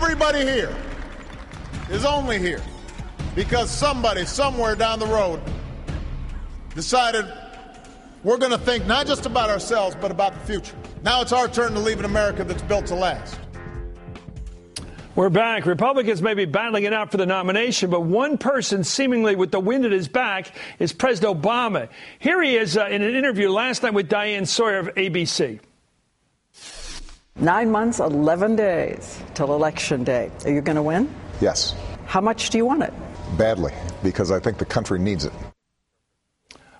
Everybody here is only here because somebody somewhere down the road decided we're going to think not just about ourselves, but about the future. Now it's our turn to leave an America that's built to last. We're back. Republicans may be battling it out for the nomination, but one person seemingly with the wind at his back is President Obama. Here he is in an interview last night with Diane Sawyer of ABC. 9 months, 11 days till Election Day. Are you going to win? Yes. How much do you want it? Badly, because I think the country needs it.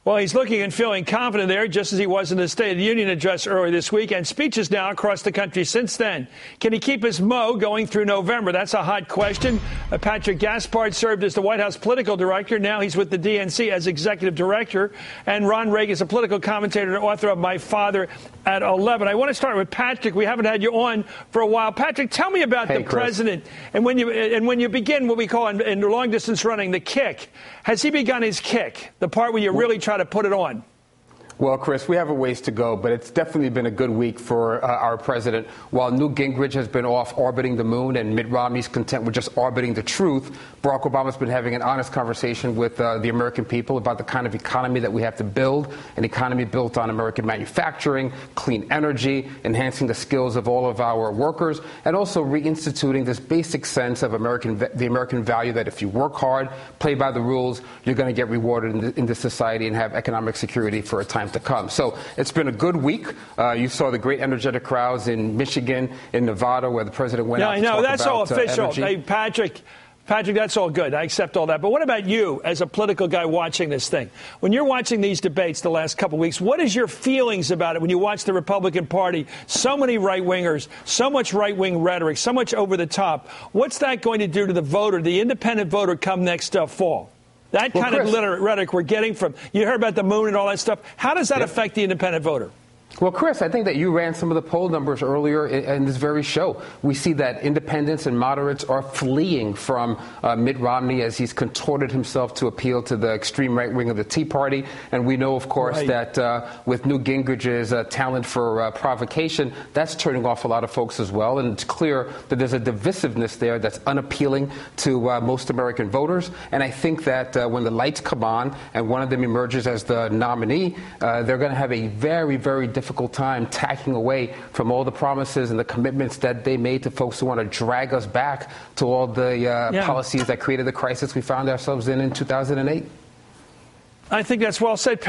Well, he's looking and feeling confident there, just as he was in the State of the Union address earlier this week, and speeches now across the country since then. Can he keep his mo going through November? That's a hot question. Patrick Gaspard served as the White House political director. Now he's with the DNC as executive director. And Ron Reagan is a political commentator and author of My Father at 11. I want to start with Patrick. We haven't had you on for a while. Patrick, tell me about the president. And when you begin what we call in long-distance running, the kick. Has he begun his kick, the part where you really try to put it on? Well, Chris, we have a ways to go, but it's definitely been a good week for our president. While Newt Gingrich has been off orbiting the moon and Mitt Romney's content with just orbiting the truth, Barack Obama's been having an honest conversation with the American people about the kind of economy that we have to build, an economy built on American manufacturing, clean energy, enhancing the skills of all of our workers, and also reinstituting this basic sense of the American value that if you work hard, play by the rules, you're going to get rewarded in this society and have economic security for a time to come. So it's been a good week. You saw the great energetic crowds in Michigan, in Nevada, where the president went out to talk about that's all official. Energy. Hey, Patrick, that's all good. I accept all that. But what about you as a political guy watching this thing? When you're watching these debates the last couple of weeks, what is your feelings about it when you watch the Republican Party? So many right-wingers, so much right-wing rhetoric, so much over the top. What's that going to do to the voter, the independent voter, come next fall? That kind of rhetoric we're getting from, you heard about the moon and all that stuff. How does that affect the independent voter? Well, Chris, I think that you ran some of the poll numbers earlier in this very show. We see that independents and moderates are fleeing from Mitt Romney as he's contorted himself to appeal to the extreme right wing of the Tea Party. And we know, of course, that with Newt Gingrich's talent for provocation, that's turning off a lot of folks as well. And it's clear that there's a divisiveness there that's unappealing to most American voters. And I think that when the lights come on and one of them emerges as the nominee, they're going to have a very, very difficult time tacking away from all the promises and the commitments that they made to folks who want to drag us back to all the policies that created the crisis we found ourselves in 2008. I think that's well said.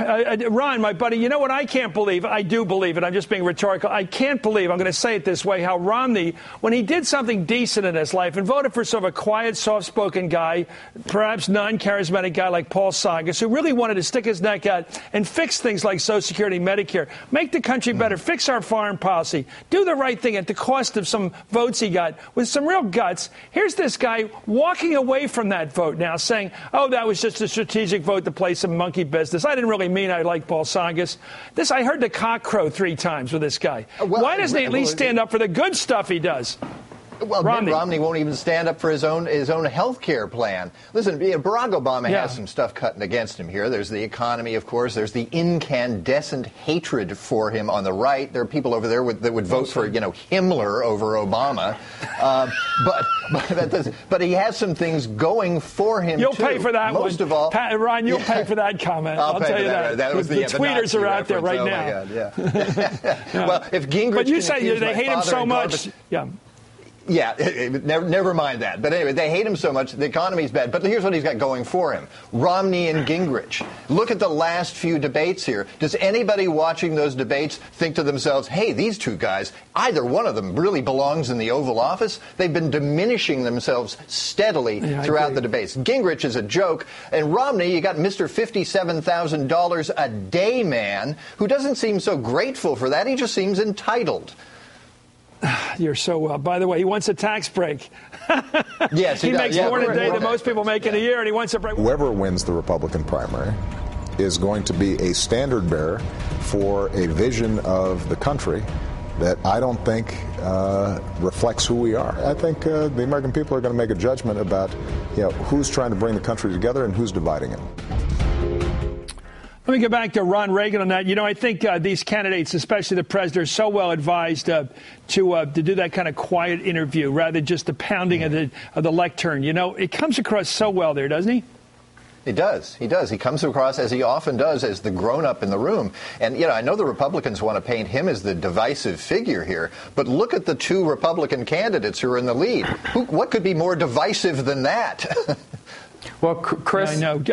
Ron, my buddy, you know what I can't believe? I do believe it. I'm just being rhetorical. I can't believe, I'm going to say it this way, how Romney, when he did something decent in his life and voted for sort of a quiet, soft-spoken guy, perhaps non-charismatic guy like Paul Tsongas, who really wanted to stick his neck out and fix things like Social Security, Medicare, make the country better, fix our foreign policy, do the right thing at the cost of some votes he got with some real guts. Here's this guy walking away from that vote now, saying, oh, that was just a strategic vote to play some monkey business. I didn't really mean I like Paul Tsongas. I heard the cock crow 3 times with this guy. Why doesn't he at least stand up for the good stuff he does? Well, Mitt Romney won't even stand up for his own health care plan. Listen, Barack Obama has some stuff cutting against him here. There's the economy, of course. There's the incandescent hatred for him on the right. There are people over there that would vote for, Himmler over Obama. But he has some things going for him, You'll too. Pay for that Most one. of all, Ron, you'll pay for that comment. I'll tell you that. That was the tweeters are out there right now. now. My God, Well, if Gingrich but you say they hate him so much. Yeah, never mind that. But anyway, they hate him so much, the economy's bad. But here's what he's got going for him. Romney and Gingrich. Look at the last few debates here. Does anybody watching those debates think to themselves, hey, these two guys, either one of them really belongs in the Oval Office? They've been diminishing themselves steadily throughout the debates. Gingrich is a joke. And Romney, you got Mr. $57,000 a day man who doesn't seem so grateful for that. He just seems entitled. You're so well. By the way, he wants a tax break. Yes, he makes more in a day than most people make in a year, and he wants a break. Whoever wins the Republican primary is going to be a standard bearer for a vision of the country that I don't think reflects who we are. I think the American people are going to make a judgment about who's trying to bring the country together and who's dividing it. Let me go back to Ron Reagan on that. You know, I think these candidates, especially the president, are so well advised to do that kind of quiet interview rather than just the pounding of the lectern. You know, it comes across so well there, doesn't he? He does. He does. He comes across, as he often does, as the grown-up in the room. And, you know, I know the Republicans want to paint him as the divisive figure here, but look at the two Republican candidates who are in the lead. What could be more divisive than that? Well, Chris... I know.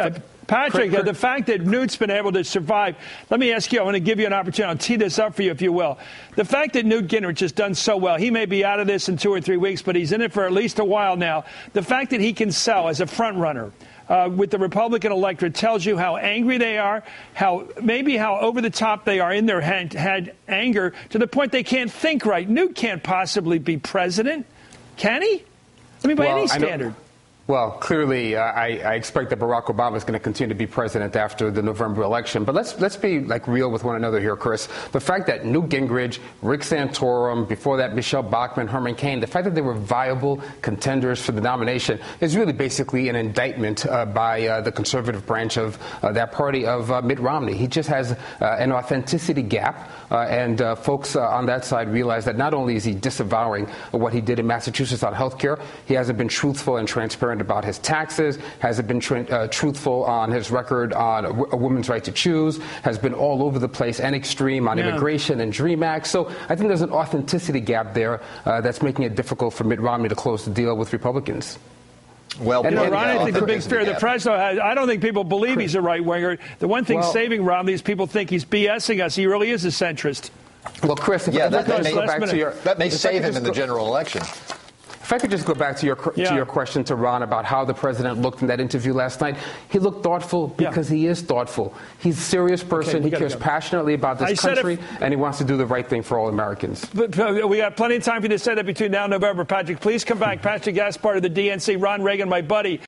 Patrick, the fact that Newt's been able to survive, let me ask you, I want to give you an opportunity. I'll tee this up for you, if you will. The fact that Newt Gingrich has done so well, he may be out of this in 2 or 3 weeks, but he's in it for at least a while now. The fact that he can sell as a front runner with the Republican electorate tells you how angry they are, how over the top they are in their had anger to the point they can't think right. Newt can't possibly be president, can he? I mean, by any standard. Well, clearly, I expect that Barack Obama is going to continue to be president after the November election. But let's be real with one another here, Chris. The fact that Newt Gingrich, Rick Santorum, before that Michelle Bachmann, Herman Cain, the fact that they were viable contenders for the nomination is really basically an indictment by the conservative branch of that party of Mitt Romney. He just has an authenticity gap, and folks on that side realize that not only is he disavowing what he did in Massachusetts on health care, he hasn't been truthful and transparent about his taxes, hasn't been truthful on his record on a woman's right to choose, has been all over the place and extreme on immigration and DREAM Act. So I think there's an authenticity gap there that's making it difficult for Mitt Romney to close the deal with Republicans. Well, Ron, I think the big fear of the president, I don't think people believe he's a right-winger. The one thing saving Romney is people think he's BSing us. He really is a centrist. Well, Chris, that may save him in the general election. If I could just go back to your question to Ron about how the president looked in that interview last night, he looked thoughtful because he is thoughtful. He's a serious person. He cares passionately about this country, and he wants to do the right thing for all Americans. But we got plenty of time for you to say that between now and November. Patrick, please come back. Patrick Gaspard of the DNC, Ron Reagan, my buddy.